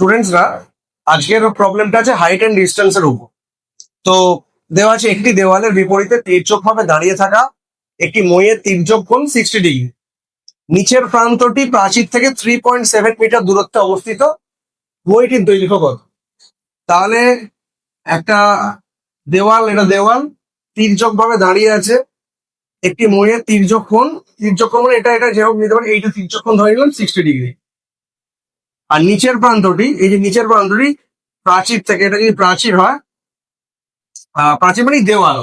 স্টুডেন্টসরা আজকের প্রবলেমটা আছে হাইট এন্ড ডিস্টেন্সের উপর। তো দেওয়া আছে একটি দেওয়ালের বিপরীতে তীর্যকভাবে দাঁড়িয়ে থাকা একটি মইয়ের তির্যক কোণ 60 ডিগ্রি। নিচের প্রান্তটি প্রাচীর থেকে 3.7 মিটার দূরত্বে অবস্থিত। মইটির দৈর্ঘ্য কত? তাহলে একটা দেওয়াল, এটা দেওয়াল তির্যক ভাবে দাঁড়িয়ে আছে, একটি মইয়ের তির্যক কোণ মানে এটা যেরকম নিতে পারে, এইটা তির্যক কোণ ধরে নিলাম 60 ডিগ্রি। আর নিচের প্রান্তটি, এই যে নিচের প্রান্তটি প্রাচীর থেকে, এটা যদি প্রাচীর হয়, প্রাচীর মানে দেওয়াল,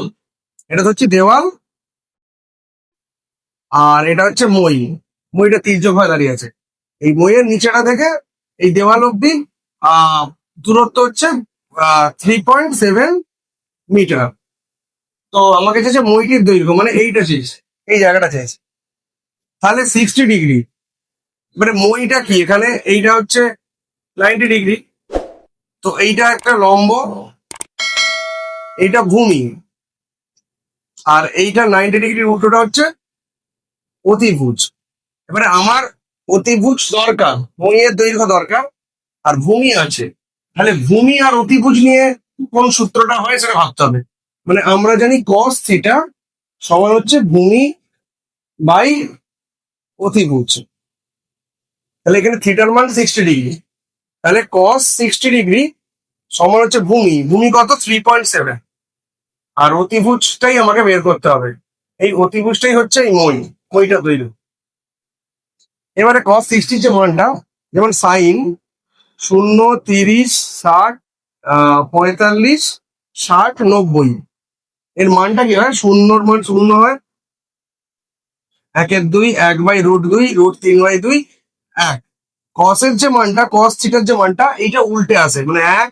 এটা তো হচ্ছে দেওয়াল, আর এটা হচ্ছে মইটা তির্যক হয়ে দাঁড়িয়ে আছে। এই মইয়ের নিচেটা থেকে এই দেওয়াল অব্দি দূরত্ব হচ্ছে 3.7 মিটার। তো আমাকে চাইছে মইটির দৈর্ঘ্য, মানে এইটা চেয়েছে, এই জায়গাটা চাইছে। তাহলে 60 ডিগ্রি, মানে মইটা কি, এখানে এইটা হচ্ছে 90 ডিগ্রি, তো এইটা একটা লম্ব, এইটা ভূমি, আর এইটা 90 ডিগ্রির উল্টোটা হচ্ছে অতিভুজ। এবারে আমার অতিভুজ দরকার, মইয়ের দৈর্ঘ্য দরকার, আর ভূমি আছে। তাহলে ভূমি আর অতিভুজ নিয়ে কোন সূত্রটা হয় সেটা ভাবতে হবে। মানে আমরা জানি cos থিটা সমান হচ্ছে ভূমি বাই অতিভুজ। তাহলে এখানে থিটার মান 60 ডিগ্রি, তাহলে cos 60 ডিগ্রি সমান হচ্ছে ভূমি কত 3.7, আর অতিভুজটাই আমাকে বের করতে হবে। এই অতিভুজটাই হচ্ছে এই মইটা দৈর্ঘ্য। এবারে cos 60 যে মানটা, যেমন সাইন 0, 30, 60, 45, 60, 90, এর মানটা কি হয়? শূন্যর মান শূন্য হয়, 1/2, 1/√2, √3/2, 1। কসের যে মানটা, cos থিটার যে মানটা, এইটা উল্টে আসে, মানে 1,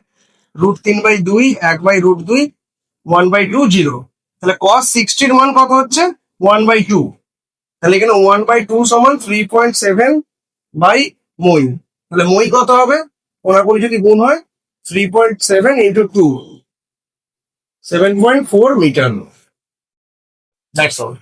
√3/2, 1/√2, 1/2, 0। তাহলে cos 60 মান কত হচ্ছে? 1/2। তাহলে এখানে 1/2 সমান 3.7 বাই মই। তাহলে মই কত হবে? কোনাকুনি যদি গুণ হয়, 3.7 ইন্টু 2, 7.4 মিটার। That's all.